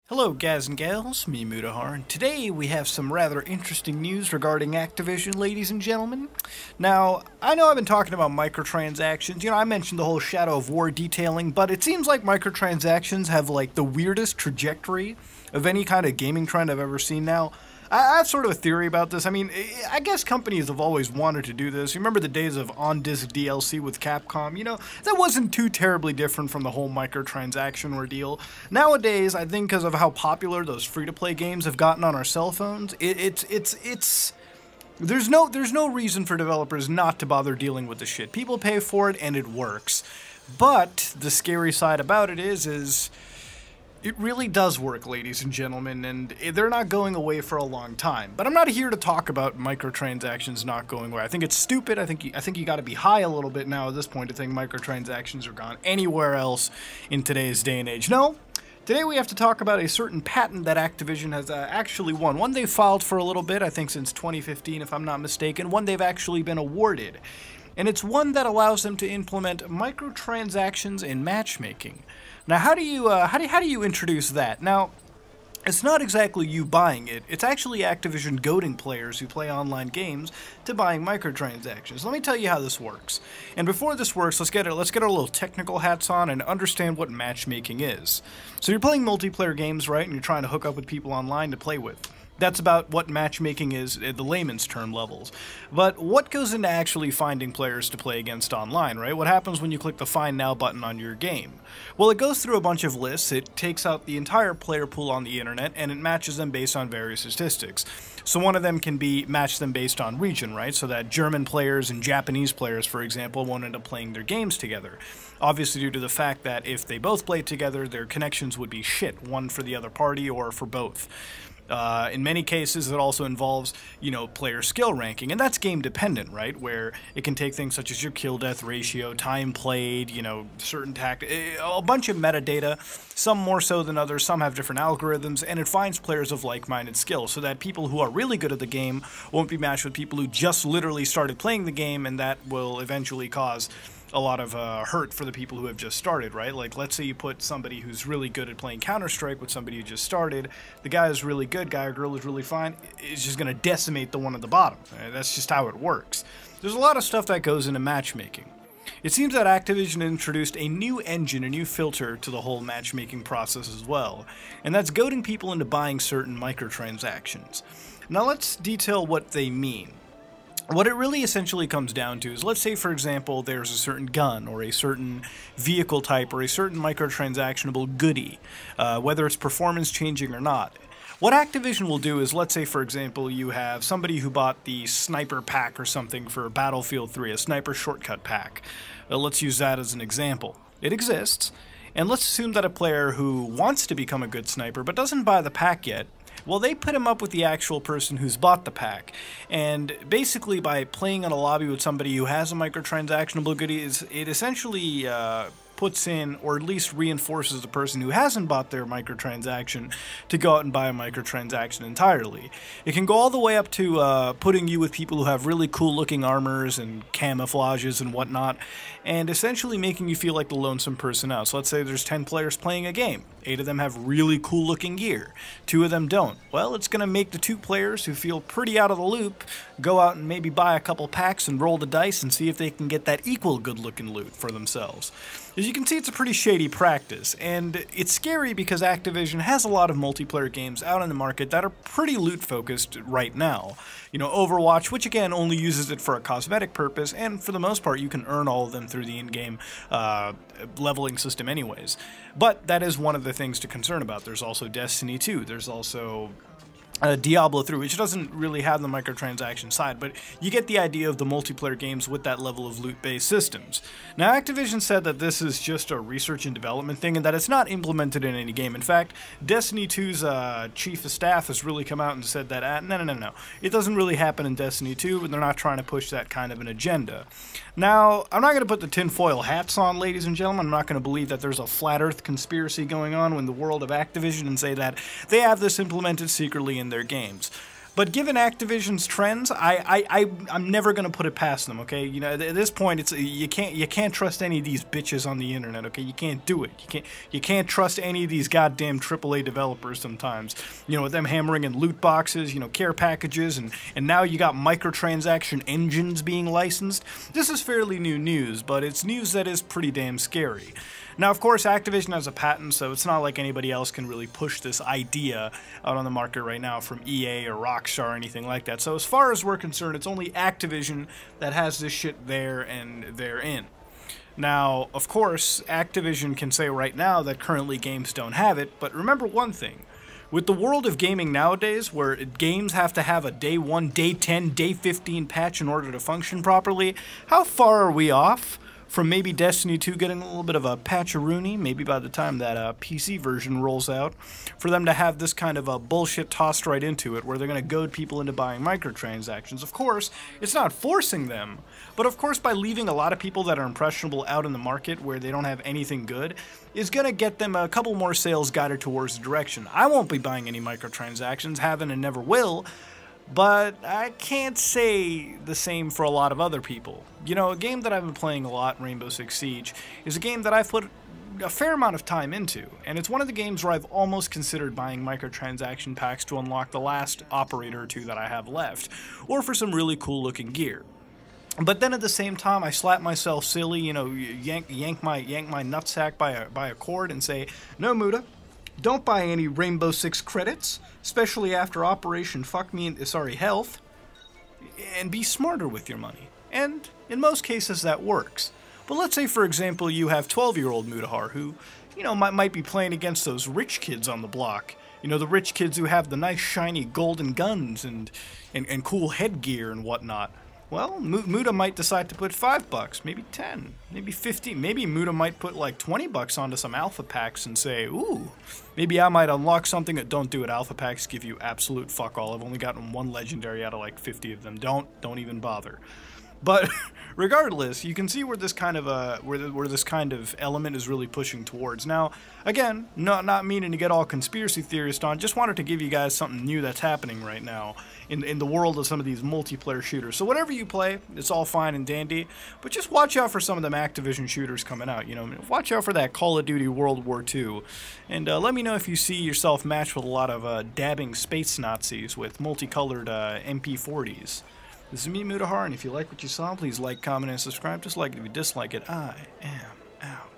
Hello guys and gals, me Mudahar, and today we have some rather interesting news regarding Activision, ladies and gentlemen. Now, I know I've been talking about microtransactions, I mentioned the whole Shadow of War detailing, but it seems like microtransactions have like the weirdest trajectory of any kind of gaming trend I've ever seen now. I have sort of a theory about this. I mean, I guess companies have always wanted to do this. You remember the days of on-disc DLC with Capcom? That wasn't too terribly different from the whole microtransaction ordeal. Nowadays, I think because of how popular those free-to-play games have gotten on our cell phones, there's no reason for developers not to bother dealing with the shit. People pay for it, and it works. But the scary side about it is it really does work, ladies and gentlemen, and they're not going away for a long time. But I'm not here to talk about microtransactions not going away. I think it's stupid. I think you got to be high a little bit now at this point to think microtransactions are gone anywhere else in today's day and age. No. Today we have to talk about a certain patent that Activision has actually won. One they've filed for a little bit, I think since 2015 if I'm not mistaken. One they've actually been awarded. And it's one that allows them to implement microtransactions in matchmaking. Now, how do you introduce that? Now, it's not exactly you buying it. It's actually Activision goading players who play online games to buying microtransactions. Let me tell you how this works. And before this works, let's get our little technical hats on and understand what matchmaking is. So you're playing multiplayer games, right? And you're trying to hook up with people online to play with. That's about what matchmaking is at the layman's term levels. But what goes into actually finding players to play against online, right? What happens when you click the Find Now button on your game? Well, it goes through a bunch of lists, it takes out the entire player pool on the internet, and it matches them based on various statistics. So one of them can be match them based on region, right? So that German players and Japanese players, for example, won't end up playing their games together. Obviously due to the fact that if they both played together, their connections would be shit, one for the other party or for both. In many cases, it also involves, player skill ranking, and that's game dependent, right? Where it can take things such as your kill-death ratio, time played, certain a bunch of metadata, some more so than others, some have different algorithms, and it finds players of like-minded skill, so that people who are really good at the game won't be matched with people who just literally started playing the game, and that will eventually cause a lot of hurt for the people who have just started, right? Like, let's say you put somebody who's really good at playing Counter-Strike with somebody who just started. The guy is really good, guy or girl is really fine, is just going to decimate the one at the bottom. That's just how it works. There's a lot of stuff that goes into matchmaking. It seems that Activision introduced a new engine, a new filter to the whole matchmaking process as well, and that's goading people into buying certain microtransactions. Now let's detail what they mean. What it really essentially comes down to is, let's say, for example, there's a certain gun or a certain vehicle type or a certain microtransactionable goodie, whether it's performance changing or not. What Activision will do is, let's say, for example, you have somebody who bought the sniper pack or something for Battlefield 3, a sniper shortcut pack. Let's use that as an example. It exists, and let's assume that a player who wants to become a good sniper but doesn't buy the pack yet, well, they put him up with the actual person who's bought the pack. And basically, by playing in a lobby with somebody who has a microtransactionable goodie, it essentially puts in, or at least reinforces the person who hasn't bought their microtransaction to go out and buy a microtransaction entirely. It can go all the way up to putting you with people who have really cool looking armors and camouflages and whatnot, and essentially making you feel like the lonesome person out. So let's say there's 10 players playing a game. 8 of them have really cool looking gear. 2 of them don't. Well, it's going to make the 2 players who feel pretty out of the loop go out and maybe buy a couple packs and roll the dice and see if they can get that equal good looking loot for themselves. As you can see, it's a pretty shady practice, and it's scary because Activision has a lot of multiplayer games out in the market that are pretty loot-focused right now. Overwatch, which again only uses it for a cosmetic purpose, and for the most part you can earn all of them through the in-game leveling system anyways. But that is one of the things to concern about. There's also Destiny 2, there's also Diablo 3, which doesn't really have the microtransaction side, but you get the idea of the multiplayer games with that level of loot-based systems. Now, Activision said that this is just a research and development thing, and that it's not implemented in any game. In fact, Destiny 2's chief of staff has really come out and said that, no. It doesn't really happen in Destiny 2, and they're not trying to push that kind of an agenda. Now, I'm not going to put the tinfoil hats on, ladies and gentlemen. I'm not going to believe that there's a flat earth conspiracy going on in the world of Activision and say that they have this implemented secretly in their games. But given Activision's trends, I'm never gonna put it past them. Okay, you know, at this point, it's you can't trust any of these bitches on the internet. Okay, you can't do it. You can't trust any of these goddamn AAA developers sometimes. You know, with them hammering in loot boxes, you know, care packages, and now you got microtransaction engines being licensed. This is fairly new news, but it's news that is pretty damn scary. Now, of course, Activision has a patent, so it's not like anybody else can really push this idea out on the market right now from EA or Rockstar or anything like that. So as far as we're concerned, it's only Activision that has this shit there and they're in. Now, of course, Activision can say right now that currently games don't have it, but remember one thing. With the world of gaming nowadays, where games have to have a day 1, day 10, day 15 patch in order to function properly, how far are we off from maybe Destiny 2 getting a little bit of a patch-a-rooney, maybe by the time that PC version rolls out, for them to have this kind of bullshit tossed right into it, where they're going to goad people into buying microtransactions. Of course, it's not forcing them, but of course by leaving a lot of people that are impressionable out in the market where they don't have anything good, is going to get them a couple more sales guided towards the direction. I won't be buying any microtransactions, haven't and never will, but I can't say the same for a lot of other people. You know, a game that I've been playing a lot, Rainbow Six Siege, is a game that I've put a fair amount of time into, and it's one of the games where I've almost considered buying microtransaction packs to unlock the last operator or two that I have left, or for some really cool looking gear. But then at the same time, I slap myself silly, you know, yank my nutsack by a cord and say, no, Muda, don't buy any Rainbow Six credits, especially after Operation Health, and be smarter with your money. And in most cases that works. But let's say, for example, you have 12-year-old Mudahar who, you know, might be playing against those rich kids on the block. You know, the rich kids who have the nice shiny golden guns and cool headgear and whatnot. Well, Muda might decide to put $5, maybe 10, maybe 15. Maybe Muda might put like $20 onto some alpha packs and say, ooh, maybe I might unlock something that don't do it. Alpha packs give you absolute fuck all. I've only gotten one legendary out of like 50 of them. Don't even bother. But regardless, you can see where this kind of where this kind of element is really pushing towards. Now, again, not meaning to get all conspiracy theorist on, just wanted to give you guys something new that's happening right now in the world of some of these multiplayer shooters. So whatever you play, it's all fine and dandy, but just watch out for some of them Activision shooters coming out. You know, watch out for that Call of Duty World War II, and let me know if you see yourself matched with a lot of dabbing space Nazis with multicolored MP40s. This is me, Mudahar, and if you like what you saw, please like, comment, and subscribe. Just like it if you dislike it. I am out.